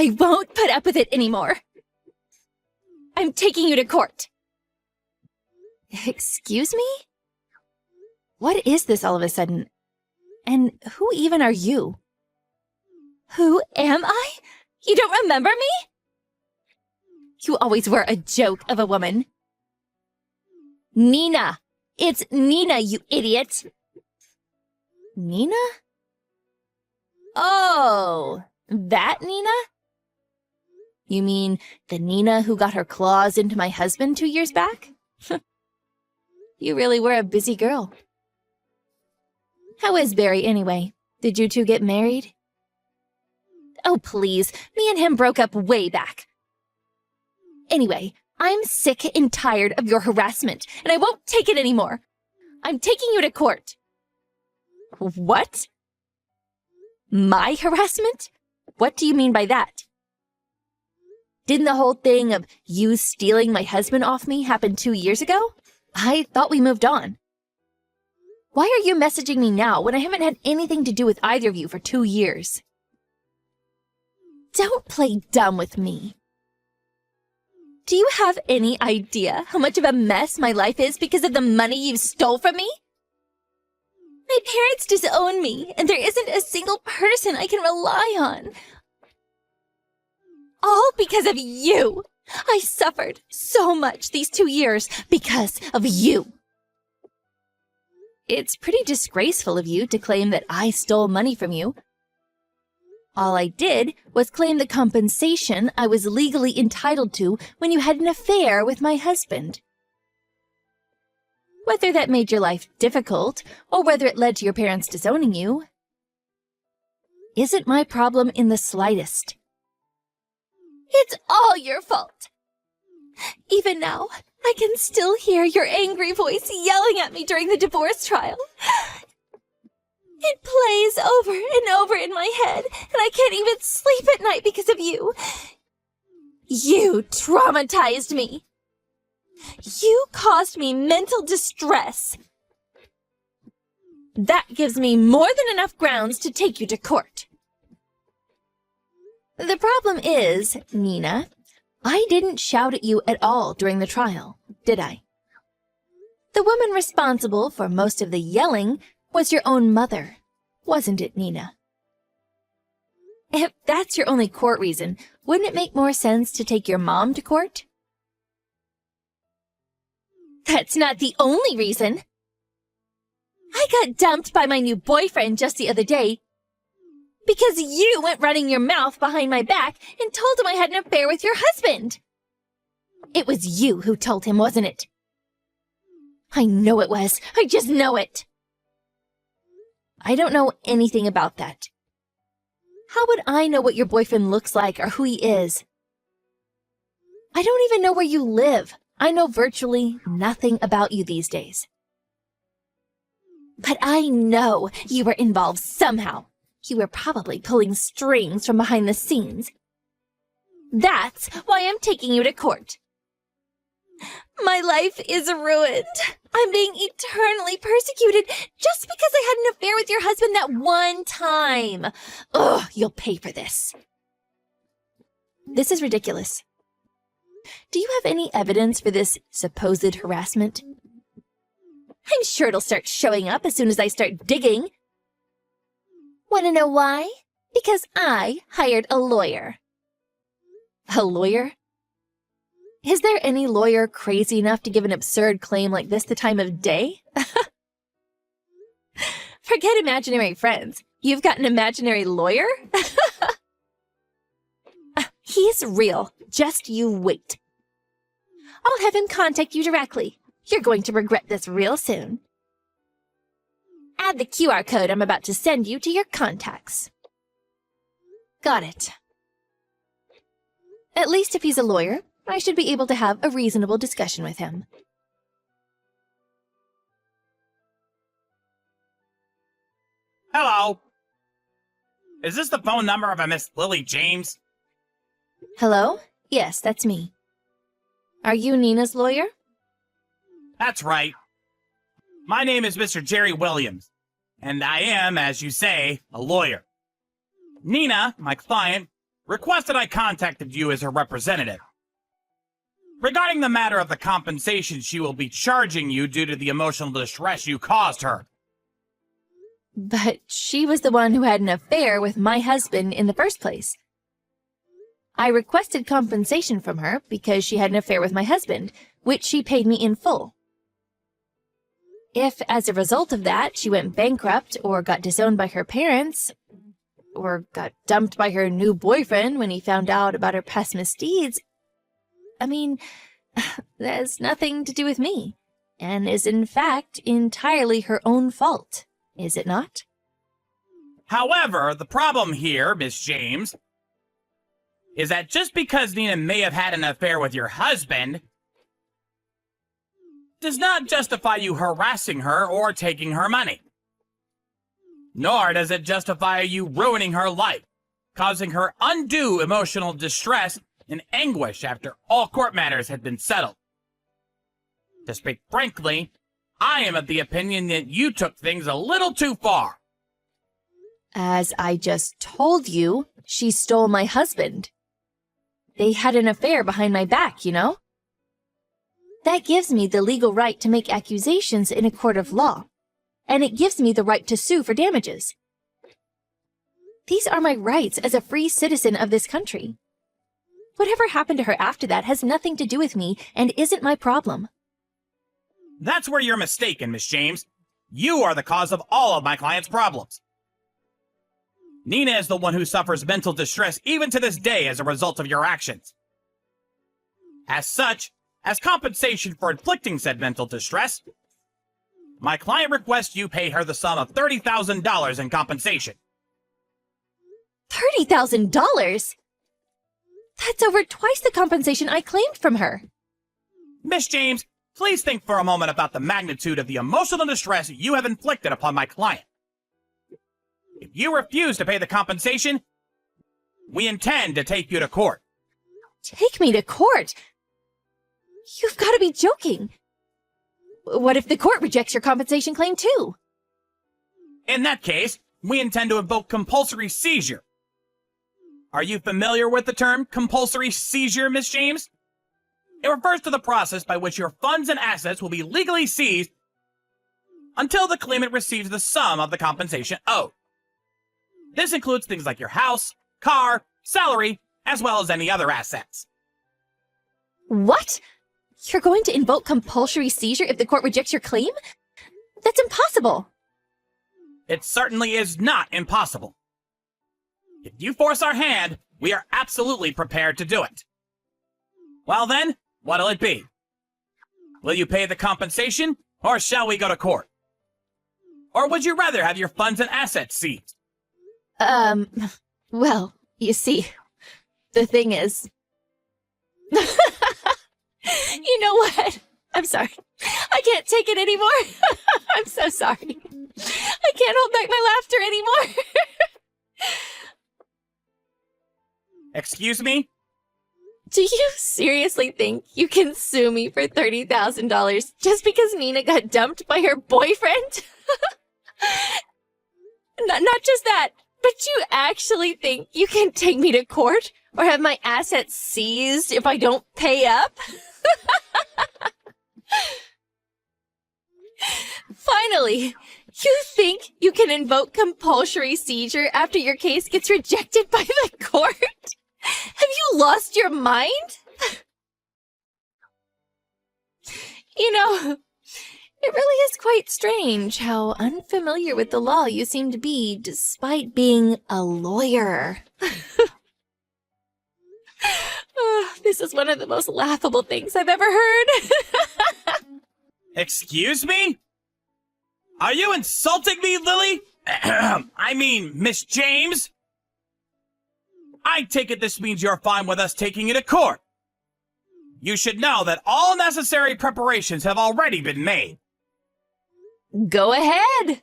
I won't put up with it anymore. I'm taking you to court. Excuse me? What is this all of a sudden? And who even are you? Who am I? You don't remember me? You always were a joke of a woman. Nina! It's Nina, you idiot! Nina? Oh, that Nina? You mean the Nina who got her claws into my husband 2 years back? You really were a busy girl. How is Barry anyway? Did you two get married? Oh, please. Me and him broke up way back. Anyway, I'm sick and tired of your harassment, and I won't take it anymore. I'm taking you to court. What? My harassment? What do you mean by that? Didn't the whole thing of you stealing my husband off me happen 2 years ago? I thought we moved on. Why are you messaging me now when I haven't had anything to do with either of you for 2 years? Don't play dumb with me. Do you have any idea how much of a mess my life is because of the money you stole from me? My parents disown me, and there isn't a single person I can rely on. All because of you. I suffered so much these 2 years because of you. It's pretty disgraceful of you to claim that I stole money from you. All I did was claim the compensation I was legally entitled to when you had an affair with my husband. Whether that made your life difficult, or whether it led to your parents disowning you, isn't my problem in the slightest. It's all your fault. Even now, I can still hear your angry voice yelling at me during the divorce trial. It plays over and over in my head, and I can't even sleep at night because of you. You traumatized me. You caused me mental distress. That gives me more than enough grounds to take you to court. The problem is, Nina, I didn't shout at you at all during the trial, did I? The woman responsible for most of the yelling was your own mother, wasn't it, Nina? If that's your only court reason, wouldn't it make more sense to take your mom to court? That's not the only reason. I got dumped by my new boyfriend just the other day because you went running your mouth behind my back and told him I had an affair with your husband. It was you who told him, wasn't it? I know it was. I just know it. I don't know anything about that. How would I know what your boyfriend looks like or who he is? I don't even know where you live. I know virtually nothing about you these days. But I know you were involved somehow. You were probably pulling strings from behind the scenes. That's why I'm taking you to court. My life is ruined. I'm being eternally persecuted just because I had an affair with your husband that one time. Ugh, you'll pay for this. This is ridiculous. Do you have any evidence for this supposed harassment? I'm sure it'll start showing up as soon as I start digging. Want to know why? Because I hired a lawyer. A lawyer? Is there any lawyer crazy enough to give an absurd claim like this the time of day? Forget imaginary friends. You've got an imaginary lawyer? He's real. Just you wait. I'll have him contact you directly. You're going to regret this real soon. Add the QR code I'm about to send you to your contacts. Got it. At least if he's a lawyer, I should be able to have a reasonable discussion with him. Hello. Is this the phone number of a Miss Lily James? Hello? Yes, that's me. Are you Nina's lawyer? That's right. My name is Mr. Jerry Williams, and I am, as you say, a lawyer. Nina, my client, requested I contacted you as her representative. Regarding the matter of the compensation she will be charging you due to the emotional distress you caused her. But she was the one who had an affair with my husband in the first place. I requested compensation from her because she had an affair with my husband, which she paid me in full. If, as a result of that, she went bankrupt or got disowned by her parents, or got dumped by her new boyfriend when he found out about her past misdeeds, I mean, that has nothing to do with me, and is in fact entirely her own fault, is it not? However, the problem here, Miss James, is that just because Nina may have had an affair with your husband does not justify you harassing her or taking her money. Nor does it justify you ruining her life, causing her undue emotional distress and anguish after all court matters had been settled. To speak frankly, I am of the opinion that you took things a little too far. As I just told you, she stole my husband. They had an affair behind my back, you know? That gives me the legal right to make accusations in a court of law, and it gives me the right to sue for damages. These are my rights as a free citizen of this country. Whatever happened to her after that has nothing to do with me and isn't my problem. That's where you're mistaken, Miss James. You are the cause of all of my client's problems. Nina is the one who suffers mental distress even to this day as a result of your actions. As such, as compensation for inflicting said mental distress, my client requests you pay her the sum of $30,000 in compensation. $30,000? That's over twice the compensation I claimed from her. Miss James, please think for a moment about the magnitude of the emotional distress you have inflicted upon my client. If you refuse to pay the compensation, we intend to take you to court. Take me to court? You've got to be joking. What if the court rejects your compensation claim too? In that case, we intend to invoke compulsory seizure. Are you familiar with the term compulsory seizure, Miss James? It refers to the process by which your funds and assets will be legally seized until the claimant receives the sum of the compensation owed. This includes things like your house, car, salary, as well as any other assets. What? You're going to invoke compulsory seizure if the court rejects your claim? That's impossible. It certainly is not impossible. If you force our hand, we are absolutely prepared to do it. Well then, what'll it be? Will you pay the compensation, or shall we go to court? Or would you rather have your funds and assets seized? Well, you see, the thing is... You know what? I'm sorry. I can't take it anymore. I'm so sorry. I can't hold back my laughter anymore. Excuse me? Do you seriously think you can sue me for $30,000 just because Nina got dumped by her boyfriend? Not just that, but you actually think you can take me to court or have my assets seized if I don't pay up? Finally, you think you can invoke compulsory seizure after your case gets rejected by the court? Have you lost your mind? You know, it really is quite strange how unfamiliar with the law you seem to be despite being a lawyer. This is one of the most laughable things I've ever heard. Excuse me? Are you insulting me, Lily? I mean, Miss James? I take it this means you're fine with us taking you to court. You should know that all necessary preparations have already been made. Go ahead.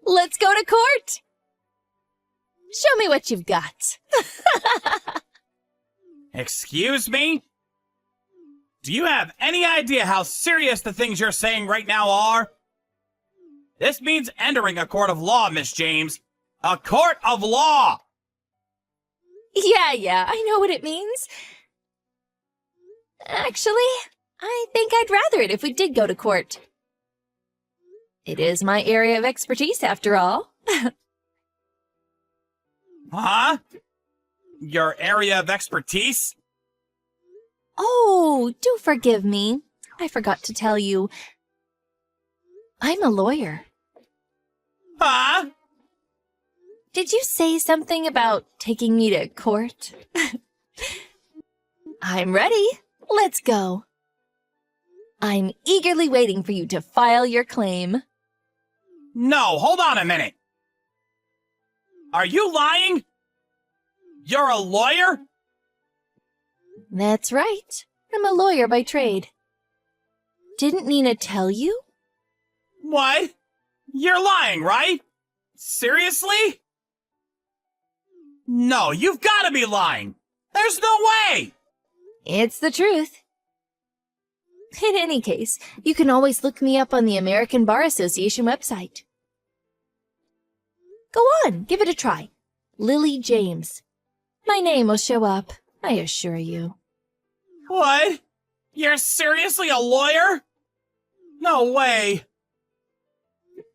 Let's go to court. Show me what you've got. Excuse me? Do you have any idea how serious the things you're saying right now are? This means entering a court of law, Miss James. A court of law! Yeah, I know what it means. Actually, I think I'd rather it if we did go to court. It is my area of expertise, after all. Huh? Your area of expertise? Oh, do forgive me. I forgot to tell you. I'm a lawyer. Huh? Did you say something about taking me to court? I'm ready. Let's go. I'm eagerly waiting for you to file your claim. No, hold on a minute. Are you lying? You're a lawyer? That's right. I'm a lawyer by trade. Didn't Nina tell you? What? You're lying, right? Seriously? No, you've got to be lying. There's no way. It's the truth. In any case, you can always look me up on the American Bar Association website. Go on, give it a try. Lily James. My name will show up, I assure you. What? You're seriously a lawyer? No way.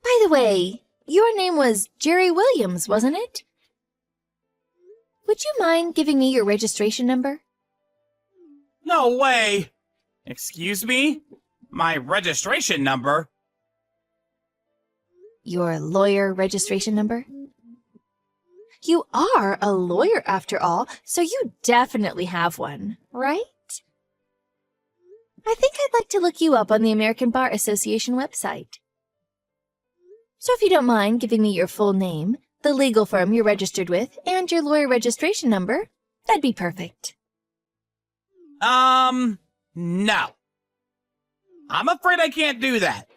By the way, your name was Jerry Williams, wasn't it? Would you mind giving me your registration number? No way. Excuse me? My registration number? Your lawyer registration number? You are a lawyer after all, so you definitely have one, right? I think I'd like to look you up on the American Bar Association website. So if you don't mind giving me your full name, the legal firm you're registered with, and your lawyer registration number, that'd be perfect. No. I'm afraid I can't do that.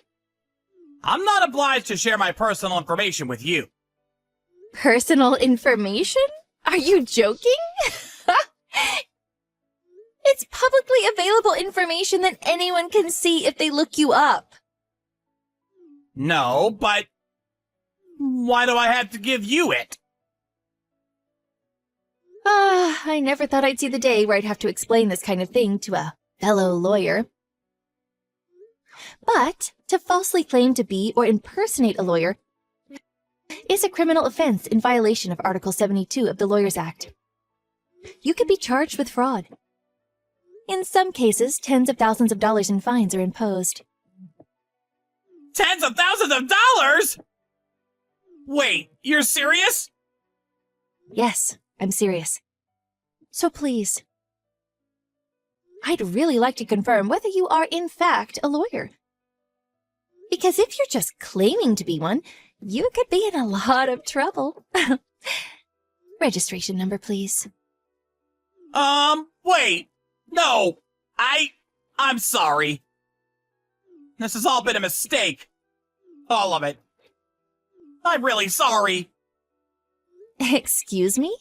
I'm not obliged to share my personal information with you. Personal information? Are you joking? It's publicly available information that anyone can see if they look you up. No, but why do I have to give you it? I never thought I'd see the day where I'd have to explain this kind of thing to a fellow lawyer. But to falsely claim to be or impersonate a lawyer is a criminal offense in violation of Article 72 of the Lawyers Act. You could be charged with fraud. In some cases, tens of thousands of dollars in fines are imposed. Tens of thousands of dollars? Wait, you're serious? Yes, I'm serious. So please, I'd really like to confirm whether you are in fact a lawyer. Because if you're just claiming to be one, you could be in a lot of trouble. Registration number, please. Wait. No. I'm sorry. This has all been a mistake. All of it. I'm really sorry. Excuse me?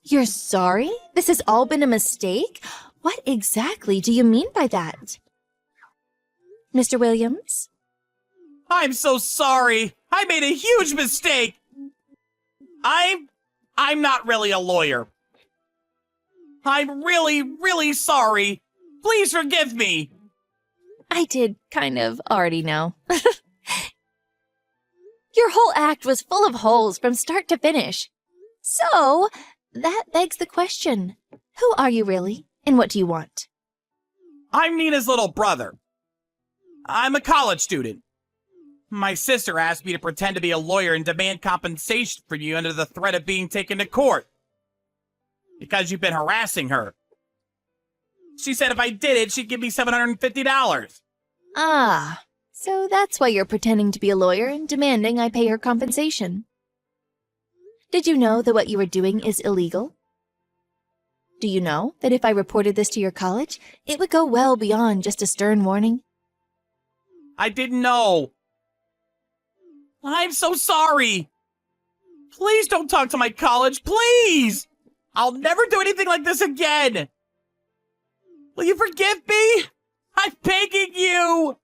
You're sorry? This has all been a mistake? What exactly do you mean by that? Mr. Williams? I'm so sorry. I made a huge mistake. I'm not really a lawyer. I'm really, really sorry. Please forgive me. I did kind of already know. Your whole act was full of holes from start to finish. So, that begs the question. Who are you really, and what do you want? I'm Nina's little brother. I'm a college student. My sister asked me to pretend to be a lawyer and demand compensation for you under the threat of being taken to court. Because you've been harassing her. She said if I did it, she'd give me $750. Ah, so that's why you're pretending to be a lawyer and demanding I pay her compensation. Did you know that what you were doing is illegal? Do you know that if I reported this to your college, it would go well beyond just a stern warning? I didn't know. I'm so sorry. Please don't talk to my college, please! I'll never do anything like this again! Will you forgive me? I'm begging you!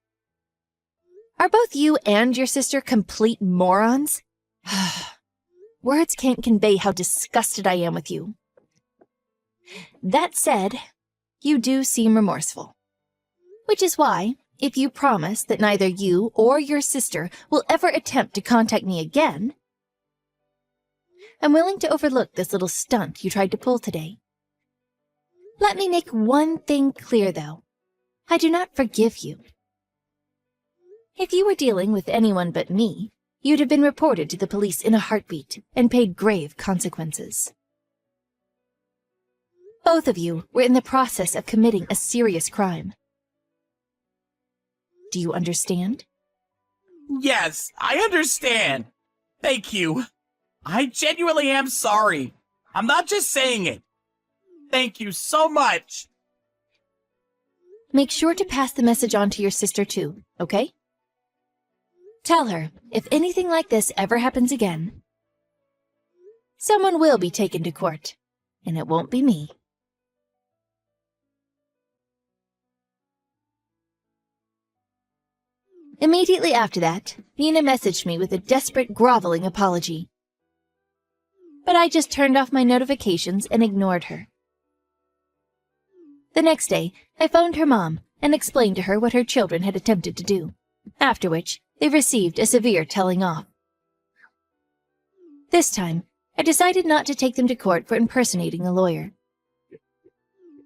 Are both you and your sister complete morons? Words can't convey how disgusted I am with you. That said, you do seem remorseful. Which is why, if you promise that neither you or your sister will ever attempt to contact me again, I'm willing to overlook this little stunt you tried to pull today. Let me make one thing clear, though. I do not forgive you. If you were dealing with anyone but me, you'd have been reported to the police in a heartbeat and paid grave consequences. Both of you were in the process of committing a serious crime. Do you understand? Yes, I understand. Thank you. I genuinely am sorry. I'm not just saying it. Thank you so much. Make sure to pass the message on to your sister too, okay? Tell her, if anything like this ever happens again, someone will be taken to court, and it won't be me. Immediately after that, Nina messaged me with a desperate, groveling apology. But I just turned off my notifications and ignored her. The next day, I phoned her mom and explained to her what her children had attempted to do, after which they received a severe telling off. This time, I decided not to take them to court for impersonating a lawyer.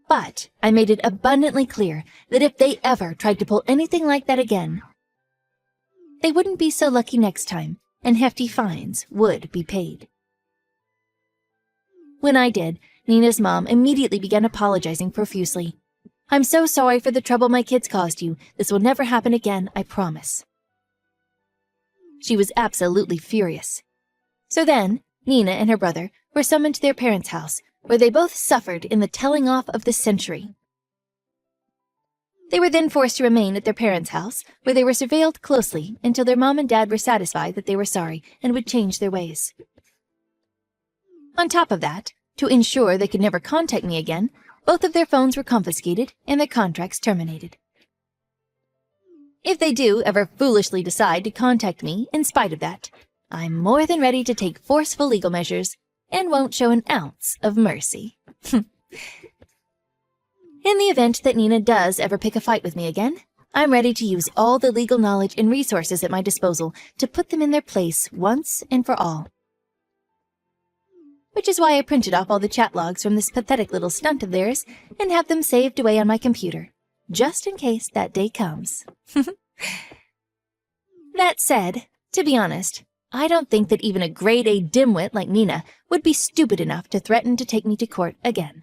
But I made it abundantly clear that if they ever tried to pull anything like that again, they wouldn't be so lucky next time, and hefty fines would be paid. When I did, Nina's mom immediately began apologizing profusely. I'm so sorry for the trouble my kids caused you. This will never happen again, I promise. She was absolutely furious. So then, Nina and her brother were summoned to their parents' house, where they both suffered in the telling off of the century. They were then forced to remain at their parents' house, where they were surveilled closely until their mom and dad were satisfied that they were sorry and would change their ways. On top of that, to ensure they could never contact me again, both of their phones were confiscated and their contracts terminated. If they do ever foolishly decide to contact me in spite of that, I'm more than ready to take forceful legal measures and won't show an ounce of mercy. In the event that Nina does ever pick a fight with me again, I'm ready to use all the legal knowledge and resources at my disposal to put them in their place once and for all. Which is why I printed off all the chat logs from this pathetic little stunt of theirs and have them saved away on my computer, just in case that day comes. That said, to be honest, I don't think that even a grade A dimwit like Nina would be stupid enough to threaten to take me to court again.